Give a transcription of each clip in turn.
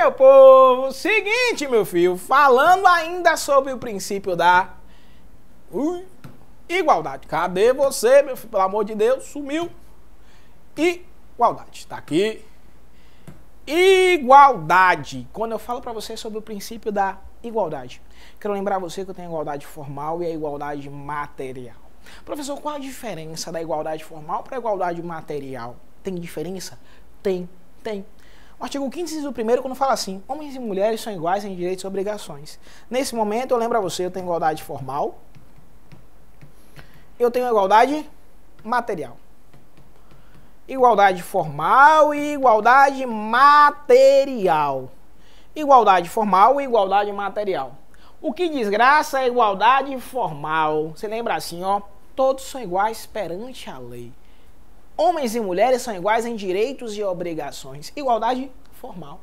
meu povo, seguinte, meu filho, falando ainda sobre o princípio da igualdade. Cadê você, meu filho? Pelo amor de Deus, sumiu. Igualdade, tá aqui. Igualdade. Quando eu falo para você sobre o princípio da igualdade, quero lembrar você que eu tenho a igualdade formal e a igualdade material. Professor, qual a diferença da igualdade formal para a igualdade material? Tem diferença? Tem. O artigo 5º, inciso 1º, quando fala assim, homens e mulheres são iguais em direitos e obrigações. Nesse momento, eu lembro a você, eu tenho igualdade formal, eu tenho igualdade material. Igualdade formal e igualdade material. Igualdade formal e igualdade material. O que desgraça é a igualdade formal. Você lembra assim, ó, todos são iguais perante a lei. Homens e mulheres são iguais em direitos e obrigações. Igualdade formal.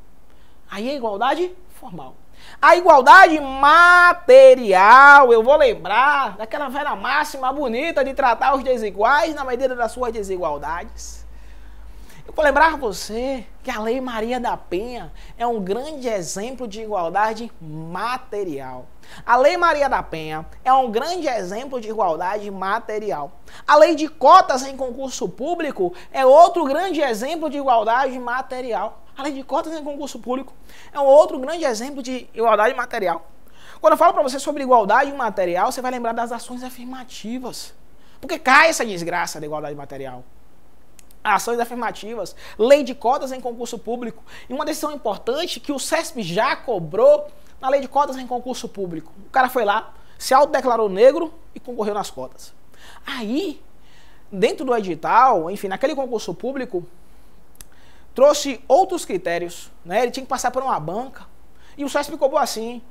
Aí é igualdade formal. A igualdade material, eu vou lembrar daquela velha máxima bonita de tratar os desiguais na medida das suas desigualdades. Eu vou lembrar você que a Lei Maria da Penha é um grande exemplo de igualdade material. A Lei Maria da Penha é um grande exemplo de igualdade material. A Lei de Cotas em Concurso Público é outro grande exemplo de igualdade material. A Lei de Cotas em Concurso Público é um outro grande exemplo de igualdade material. Quando eu falo para você sobre igualdade material, você vai lembrar das ações afirmativas. Porque cai essa desgraça da igualdade material. Ações afirmativas, lei de cotas em concurso público. E uma decisão importante que o CESP já cobrou na lei de cotas em concurso público. O cara foi lá, se autodeclarou negro e concorreu nas cotas. Aí, dentro do edital, enfim, naquele concurso público, trouxe outros critérios, né? Ele tinha que passar por uma banca. E o CESP cobrou assim,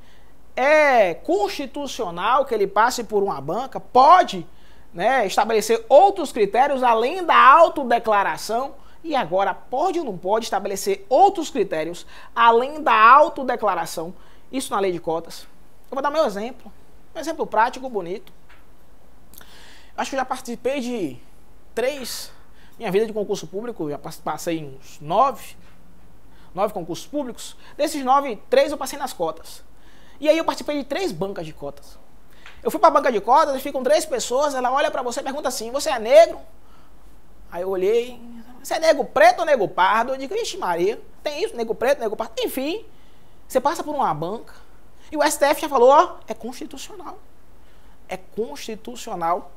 é constitucional que ele passe por uma banca? Pode, né, estabelecer outros critérios além da autodeclaração. E agora, pode ou não pode estabelecer outros critérios além da autodeclaração? Isso na lei de cotas. Eu vou dar meu exemplo. Um exemplo prático, bonito. Acho que eu já participei de 3... Minha vida de concurso público, já passei uns 9 concursos públicos. Desses 9, 3 eu passei nas cotas. E aí eu participei de 3 bancas de cotas. Eu fui para a banca de cotas e ficam 3 pessoas, ela olha para você e pergunta assim, você é negro? Aí eu olhei, você é negro preto ou negro pardo? Eu digo, ixi Maria, tem isso, negro preto, negro pardo. Enfim, você passa por uma banca e o STF já falou, ó, é constitucional. É constitucional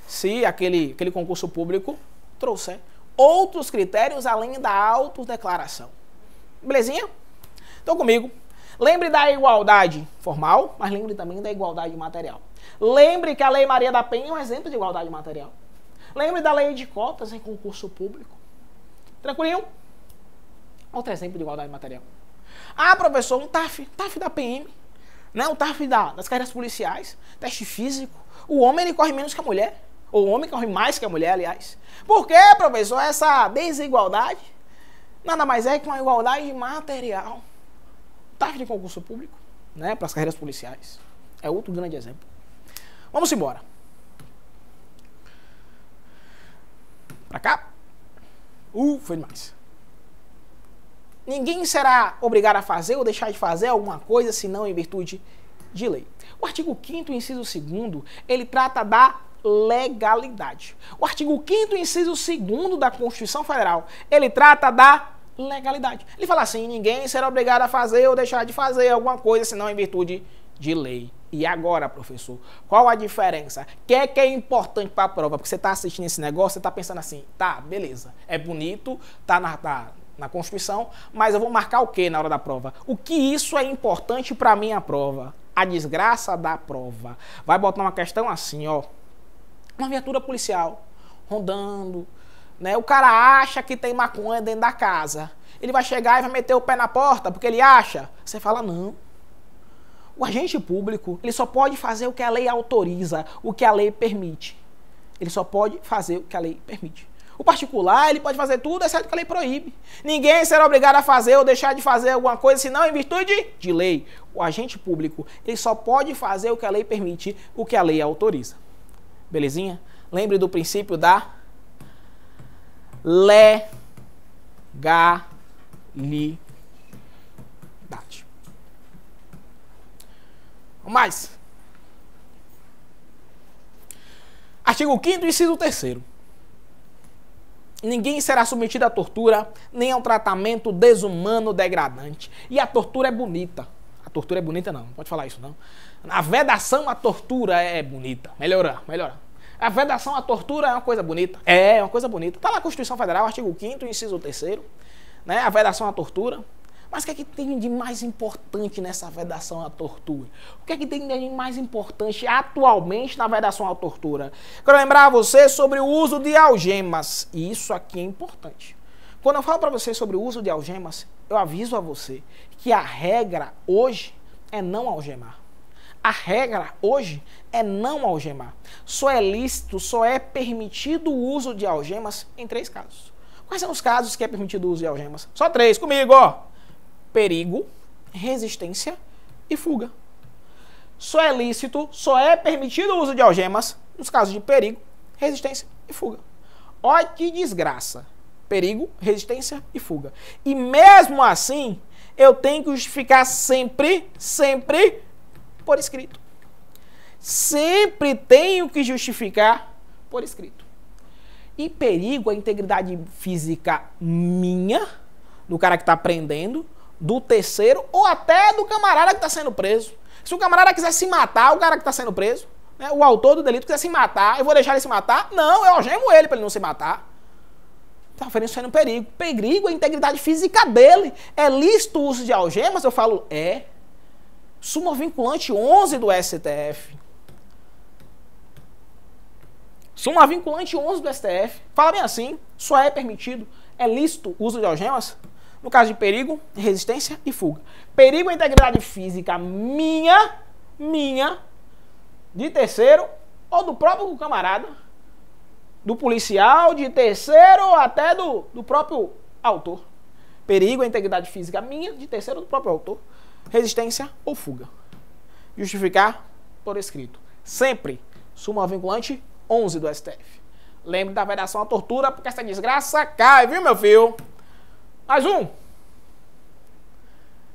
se aquele concurso público trouxer outros critérios além da autodeclaração. Belezinha? Então comigo. Lembre da igualdade formal, mas lembre também da igualdade material. Lembre que a Lei Maria da Penha é um exemplo de igualdade material. Lembre da lei de cotas em concurso público. Tranquilinho? Outro exemplo de igualdade material. Ah, professor, um TAF da PM, né? Um TAF das carreiras policiais, teste físico. O homem ele corre menos que a mulher. Ou o homem corre mais que a mulher, aliás. Por quê, professor? Essa desigualdade nada mais é que uma igualdade material. TAF de concurso público, né, para as carreiras policiais. É outro grande exemplo. Vamos embora. Para cá. Foi demais. Ninguém será obrigado a fazer ou deixar de fazer alguma coisa senão em virtude de lei. O artigo 5º, inciso 2º, ele trata da legalidade. O artigo 5º, inciso 2º da Constituição Federal, ele trata da legalidade. Ele fala assim, ninguém será obrigado a fazer ou deixar de fazer alguma coisa senão em virtude de lei. E agora, professor, qual a diferença? O que é importante para a prova? Porque você está assistindo esse negócio, você está pensando assim, tá, beleza, é bonito, tá na Constituição, mas eu vou marcar o que na hora da prova? O que isso é importante para a minha prova? A desgraça da prova. Vai botar uma questão assim, ó, uma viatura policial rondando, né? O cara acha que tem maconha dentro da casa. Ele vai chegar e vai meter o pé na porta porque ele acha. Você fala, não. O agente público, ele só pode fazer o que a lei autoriza, o que a lei permite. Ele só pode fazer o que a lei permite. O particular, ele pode fazer tudo, exceto o que a lei proíbe. Ninguém será obrigado a fazer ou deixar de fazer alguma coisa, senão em virtude de lei. O agente público, ele só pode fazer o que a lei permite, o que a lei autoriza. Belezinha? Lembre do princípio da legalidade. Mais. Artigo 5º, inciso 3º. Ninguém será submetido à tortura, nem a um tratamento desumano, degradante. E a tortura é bonita. A tortura é bonita não pode falar isso não. A vedação à tortura é bonita. Melhorar. A vedação à tortura é uma coisa bonita. É uma coisa bonita. Está lá na Constituição Federal, artigo 5º, inciso 3º, né? A vedação à tortura. Mas o que é que tem de mais importante nessa vedação à tortura? O que é que tem de mais importante atualmente na vedação à tortura? Quero lembrar a você sobre o uso de algemas. E isso aqui é importante. Quando eu falo para você sobre o uso de algemas, eu aviso a você que a regra hoje é não algemar. A regra hoje é não algemar. Só é lícito, só é permitido o uso de algemas em 3 casos. Quais são os casos que é permitido o uso de algemas? Só 3, comigo, ó. Perigo, resistência e fuga. Só é lícito, só é permitido o uso de algemas nos casos de perigo, resistência e fuga. Olha que desgraça. Perigo, resistência e fuga. E mesmo assim, eu tenho que justificar sempre por escrito. Sempre tenho que justificar por escrito. E perigo, a integridade física minha, do cara que está prendendo, do terceiro ou até do camarada que está sendo preso. Se o camarada quiser se matar, o cara que está sendo preso, né, o autor do delito quiser se matar, eu vou deixar ele se matar? Não, eu algemo ele para ele não se matar. Está oferecendo perigo. Perigo é a integridade física dele. É lícito o uso de algemas? Eu falo, é. Súmula vinculante 11 do STF. Súmula vinculante 11 do STF. Fala bem assim, só é permitido, é lícito o uso de algemas no caso de perigo, resistência e fuga. Perigo é integridade física minha, de terceiro ou do próprio camarada, do policial, de terceiro ou até do próprio autor. Perigo é integridade física minha, de terceiro ou do próprio autor. Resistência ou fuga. Justificar por escrito. Sempre. Súmula vinculante 11 do STF. Lembre da vedação à tortura, porque essa desgraça cai, viu, meu filho? Mais um.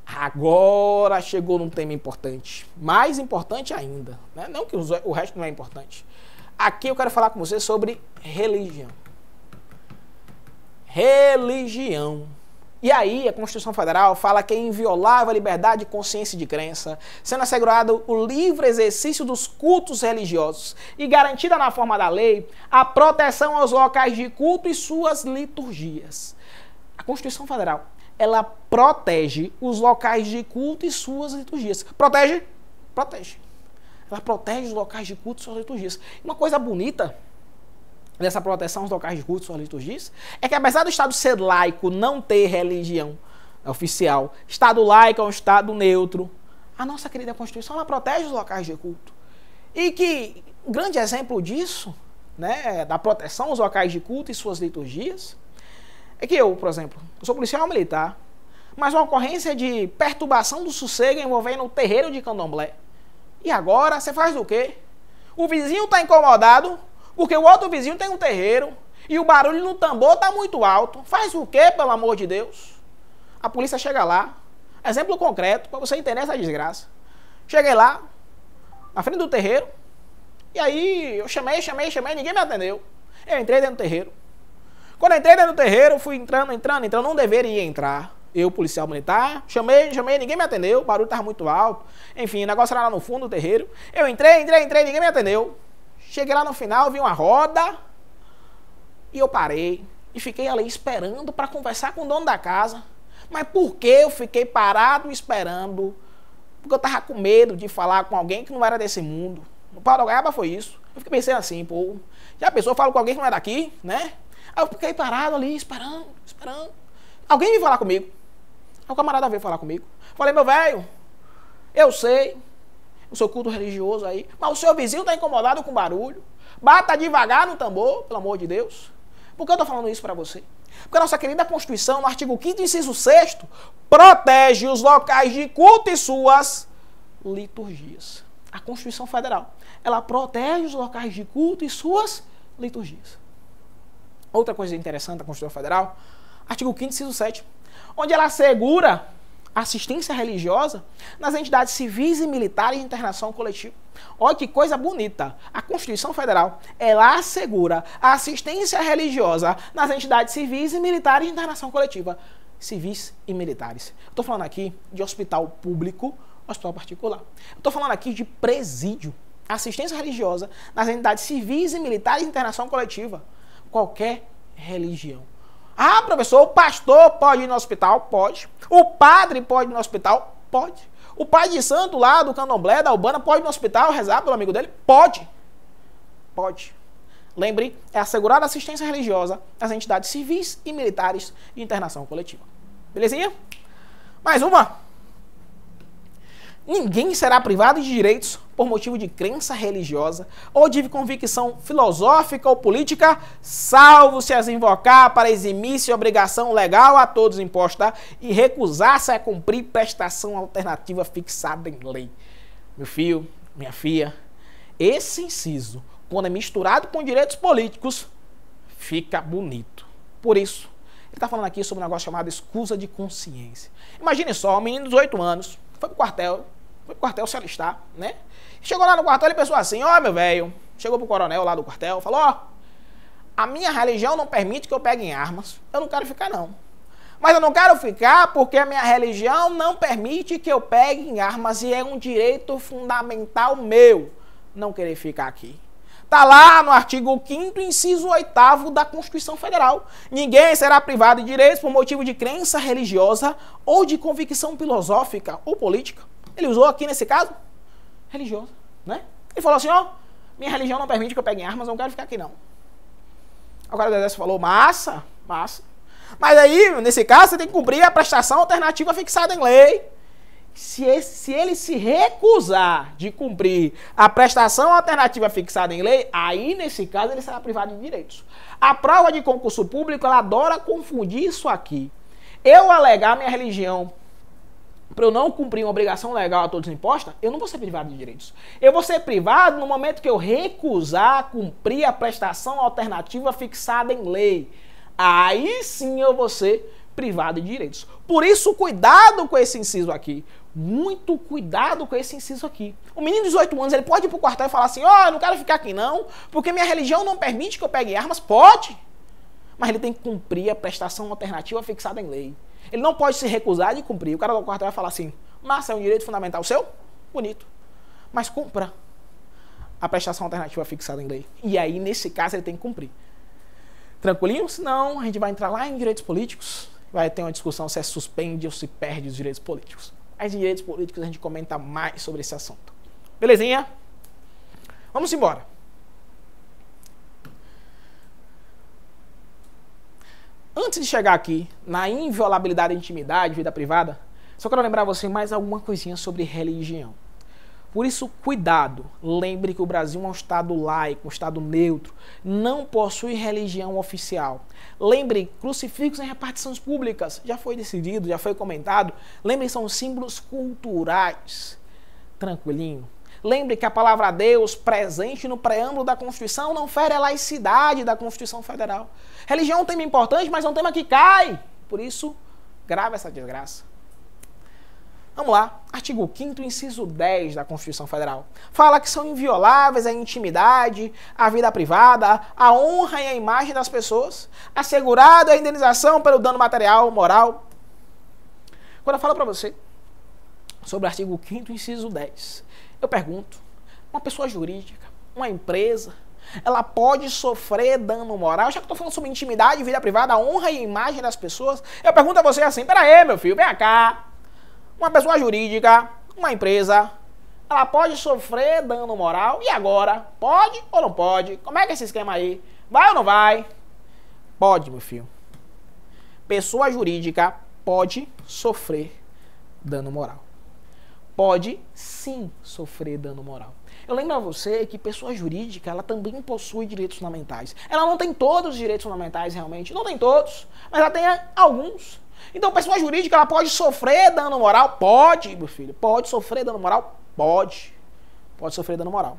Agora chegou num tema importante. Mais importante ainda, né? Não que o resto não é importante. Aqui eu quero falar com você sobre religião. Religião. E aí a Constituição Federal fala que é inviolável a liberdade de consciência e de crença, sendo assegurado o livre exercício dos cultos religiosos e garantida na forma da lei a proteção aos locais de culto e suas liturgias. A Constituição Federal, ela protege os locais de culto e suas liturgias. Protege? Protege. Ela protege os locais de culto e suas liturgias. Uma coisa bonita dessa proteção aos locais de culto e suas liturgias é que, apesar do Estado ser laico, não ter religião oficial, Estado laico é um Estado neutro, a nossa querida Constituição, ela protege os locais de culto. E que um grande exemplo disso, né, da proteção aos locais de culto e suas liturgias, é que eu, por exemplo, eu sou policial militar, mas uma ocorrência de perturbação do sossego envolvendo o terreiro de candomblé. E agora, você faz o quê? O vizinho está incomodado porque o outro vizinho tem um terreiro e o barulho no tambor está muito alto. Faz o quê, pelo amor de Deus? A polícia chega lá, exemplo concreto, para você entender essa desgraça. Cheguei lá, na frente do terreiro, e aí eu chamei, ninguém me atendeu. Eu entrei dentro do terreiro. Quando eu entrei dentro do terreiro, fui entrando, não deveria entrar. Eu, policial militar, chamei, ninguém me atendeu, o barulho estava muito alto. Enfim, o negócio era lá no fundo do terreiro. Eu entrei, ninguém me atendeu. Cheguei lá no final, vi uma roda, e eu parei. E fiquei ali esperando para conversar com o dono da casa. Mas por que eu fiquei parado esperando? Porque eu estava com medo de falar com alguém que não era desse mundo. No Pau da Goiaba foi isso. Eu fiquei pensando assim, pô, já a pessoa fala com alguém que não é daqui, né? Aí eu fiquei parado ali, esperando. Alguém veio falar comigo. Aí o camarada veio falar comigo. Falei, meu velho, eu sei, o seu culto religioso aí, mas o seu vizinho está incomodado com barulho. Bata devagar no tambor, pelo amor de Deus. Por que eu estou falando isso para você? Porque a nossa querida Constituição, no artigo 5º, inciso 6º, protege os locais de culto e suas liturgias. A Constituição Federal, ela protege os locais de culto e suas liturgias. Outra coisa interessante da Constituição Federal, artigo 5º, inciso 7º, onde ela assegura assistência religiosa nas entidades civis e militares de internação coletiva. Olha que coisa bonita. A Constituição Federal, ela assegura a assistência religiosa nas entidades civis e militares de internação coletiva. Civis e militares. Estou falando aqui de hospital público, hospital particular. Estou falando aqui de presídio. Assistência religiosa nas entidades civis e militares de internação coletiva. Qualquer religião. Ah, professor, o pastor pode ir no hospital? Pode. O padre pode ir no hospital? Pode. O pai de santo lá do candomblé, da Ubanda, pode ir no hospital rezar pelo amigo dele? Pode. Pode. Lembre, é assegurar assistência religiosa às entidades civis e militares de internação coletiva. Belezinha? Mais uma. Ninguém será privado de direitos por motivo de crença religiosa ou de convicção filosófica ou política, salvo se as invocar para eximir-se obrigação legal a todos imposta e recusar-se a cumprir prestação alternativa fixada em lei. Meu filho, minha filha, esse inciso, quando é misturado com direitos políticos, fica bonito. Por isso, ele está falando aqui sobre um negócio chamado escusa de consciência. Imagine só, um menino de 18 anos, foi pro quartel se alistar, né? Chegou lá no quartel e pensou assim, ó, meu velho, chegou pro coronel lá do quartel, falou, ó, a minha religião não permite que eu pegue em armas, eu não quero ficar não. Mas eu não quero ficar porque a minha religião não permite que eu pegue em armas e é um direito fundamental meu não querer ficar aqui. Está lá no artigo 5º, inciso 8º da Constituição Federal. Ninguém será privado de direitos por motivo de crença religiosa ou de convicção filosófica ou política. Ele usou aqui nesse caso, religiosa, né? Ele falou assim, ó, minha religião não permite que eu pegue em armas, eu não quero ficar aqui não. Agora o exército falou, massa, massa. Mas aí, nesse caso, você tem que cumprir a prestação alternativa fixada em lei. Se ele se recusar de cumprir a prestação alternativa fixada em lei, aí, nesse caso, ele será privado de direitos. A prova de concurso público, ela adora confundir isso aqui. Eu alegar minha religião para eu não cumprir uma obrigação legal a todos imposta, eu não vou ser privado de direitos. Eu vou ser privado no momento que eu recusar cumprir a prestação alternativa fixada em lei. Aí sim eu vou ser privado de direitos. Por isso, cuidado com esse inciso aqui. Muito cuidado com esse inciso aqui. O menino de 18 anos, ele pode ir pro quartel e falar assim, ó, eu não quero ficar aqui não, porque minha religião não permite que eu pegue armas. Pode. Mas ele tem que cumprir a prestação alternativa fixada em lei. Ele não pode se recusar de cumprir. O cara do quartel vai falar assim, massa, é um direito fundamental seu? Bonito. Mas cumpra a prestação alternativa fixada em lei. E aí, nesse caso, ele tem que cumprir. Tranquilinho? Senão, a gente vai entrar lá em direitos políticos, vai ter uma discussão se é suspende ou se perde os direitos políticos. Mas em direitos políticos a gente comenta mais sobre esse assunto. Belezinha? Vamos embora. Antes de chegar aqui na inviolabilidade da intimidade, vida privada, só quero lembrar você mais alguma coisinha sobre religião. Por isso, cuidado. Lembre que o Brasil é um Estado laico, um Estado neutro. Não possui religião oficial. Lembre, crucifixos em repartições públicas. Já foi decidido, já foi comentado. Lembre, são símbolos culturais. Tranquilinho. Lembre que a palavra Deus, presente no preâmbulo da Constituição, não fere a laicidade da Constituição Federal. Religião é um tema importante, mas é um tema que cai. Por isso, grave essa desgraça. Vamos lá, artigo 5º, inciso 10 da Constituição Federal. Fala que são invioláveis a intimidade, a vida privada, a honra e a imagem das pessoas, assegurada a indenização pelo dano material, moral. Quando eu falo para você sobre o artigo 5º, inciso 10, eu pergunto, uma pessoa jurídica, uma empresa, ela pode sofrer dano moral? Já que eu estou falando sobre intimidade, vida privada, a honra e a imagem das pessoas, eu pergunto a você assim, peraí, meu filho, vem cá. Uma pessoa jurídica, uma empresa, ela pode sofrer dano moral? E agora? Pode ou não pode? Como é que é esse esquema aí? Vai ou não vai? Pode, meu filho. Pessoa jurídica pode sofrer dano moral. Pode sim sofrer dano moral. Eu lembro a você que pessoa jurídica, ela também possui direitos fundamentais. Ela não tem todos os direitos fundamentais realmente, não tem todos, mas ela tem alguns. Então, pessoa jurídica, ela pode sofrer dano moral? Pode, meu filho. Pode sofrer dano moral? Pode. Pode sofrer dano moral.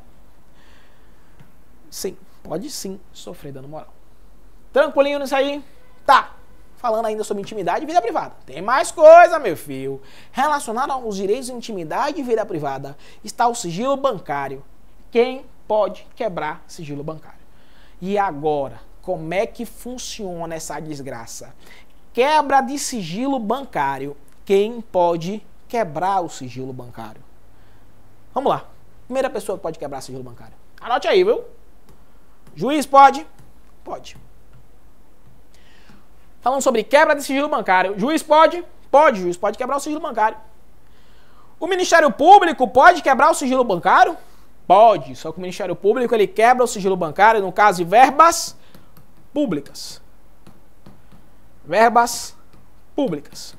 Sim, pode sim sofrer dano moral. Tranquilinho nisso aí? Tá. falando ainda sobre intimidade e vida privada. Tem mais coisa, meu filho. Relacionado aos direitos de intimidade e vida privada está o sigilo bancário. Quem pode quebrar sigilo bancário? E agora, como é que funciona essa desgraça? Quebra de sigilo bancário. Quem pode quebrar o sigilo bancário? Vamos lá. Primeira pessoa que pode quebrar sigilo bancário. Anote aí, viu? Juiz pode? Pode. Falando sobre quebra de sigilo bancário. Juiz pode? Pode, juiz pode quebrar o sigilo bancário. O Ministério Público pode quebrar o sigilo bancário? Pode, só que o Ministério Público ele quebra o sigilo bancário no caso de verbas públicas. Verbas públicas.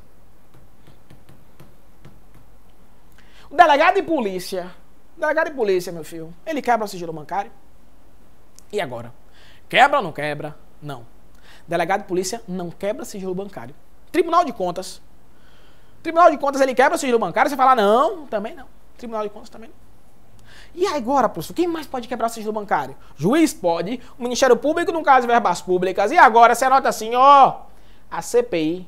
O delegado de polícia, meu filho, ele quebra o sigilo bancário? E agora? Quebra ou não quebra? Não. Delegado de polícia não quebra sigilo bancário. Tribunal de Contas. Tribunal de Contas ele quebra sigilo bancário? Você fala, não, também não. Tribunal de Contas também não. E agora, professor, quem mais pode quebrar sigilo bancário? Juiz pode, o Ministério Público no caso de verbas públicas. E agora você anota assim, ó, a CPI,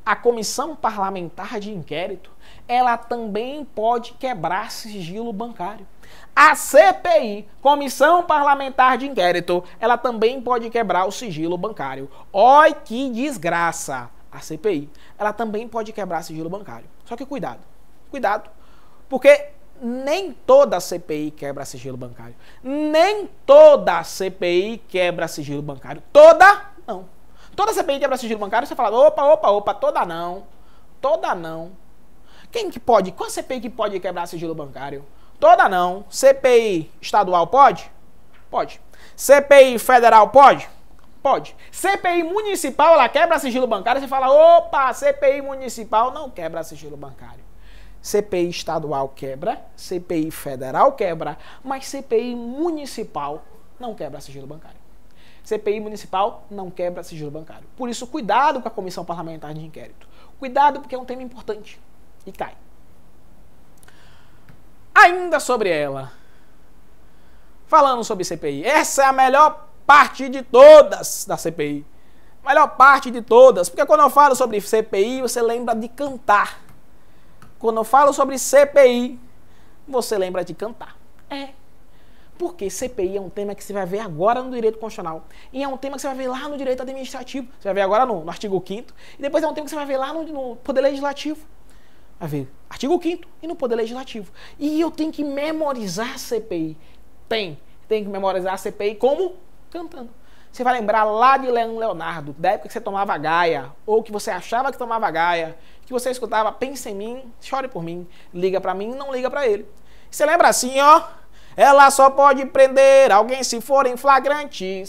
a Comissão Parlamentar de Inquérito, ela também pode quebrar sigilo bancário. A CPI, Comissão Parlamentar de Inquérito, ela também pode quebrar o sigilo bancário. Olha que desgraça! A CPI, ela também pode quebrar sigilo bancário. Só que cuidado, cuidado, porque nem toda CPI quebra sigilo bancário. Nem toda CPI quebra sigilo bancário. Toda, não. Toda CPI quebra sigilo bancário, você fala, opa, toda não. Toda não. Quem que pode? Qual CPI que pode quebrar sigilo bancário? Toda não. CPI estadual pode? Pode. CPI federal pode? Pode. CPI municipal, ela quebra sigilo bancário, você fala, opa, CPI municipal não quebra sigilo bancário. CPI estadual quebra, CPI federal quebra, mas CPI municipal não quebra sigilo bancário. CPI municipal não quebra sigilo bancário. Por isso, cuidado com a Comissão Parlamentar de Inquérito. Cuidado porque é um tema importante. E cai. Ainda sobre ela. Falando sobre CPI. Essa é a melhor parte de todas da CPI. Melhor parte de todas. Porque quando eu falo sobre CPI, você lembra de cantar. Quando eu falo sobre CPI, você lembra de cantar. Porque CPI é um tema que você vai ver agora no direito constitucional. E é um tema que você vai ver lá no direito administrativo. Você vai ver agora no artigo 5º. E depois é um tema que você vai ver lá no Poder Legislativo. Vai ver artigo 5º e no Poder Legislativo. E eu tenho que memorizar a CPI. Tem que memorizar a CPI como? Cantando. Você vai lembrar lá de Leão Leonardo, da época que você tomava gaia, ou que você achava que tomava gaia, que você escutava, pensa em mim, chore por mim, liga pra mim, não liga pra ele. Você lembra assim, ó? Ela só pode prender alguém se for em flagrante,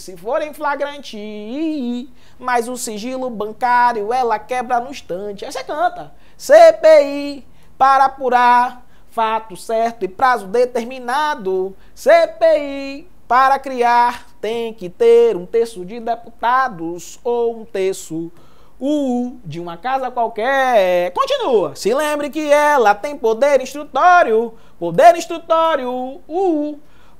mas o sigilo bancário ela quebra no instante. Aí você canta. CPI para apurar fato certo e prazo determinado. CPI para criar tem que ter um terço de deputados ou um terço de uma casa qualquer. Continua. Se lembre que ela tem poder instrutório.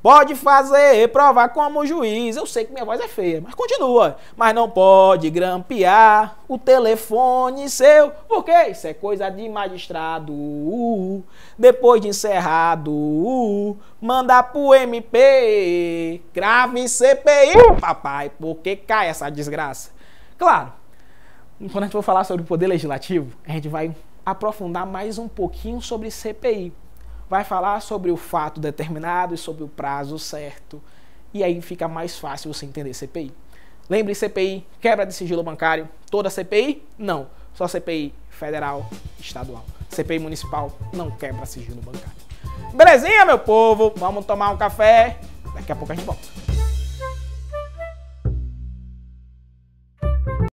Pode fazer prova como juiz. Eu sei que minha voz é feia, mas continua. Mas não pode grampear o telefone seu. Por quê? Isso é coisa de magistrado. Depois de encerrado, mandar pro MP. Grave CPI, papai. Porque cai essa desgraça. Claro, quando a gente for falar sobre o Poder Legislativo, a gente vai aprofundar mais um pouquinho sobre CPI. Vai falar sobre o fato determinado e sobre o prazo certo. E aí fica mais fácil você entender CPI. Lembre, CPI, quebra de sigilo bancário. Toda CPI? Não. Só CPI federal, estadual. CPI municipal não quebra sigilo bancário. Belezinha, meu povo? Vamos tomar um café. Daqui a pouco a gente volta.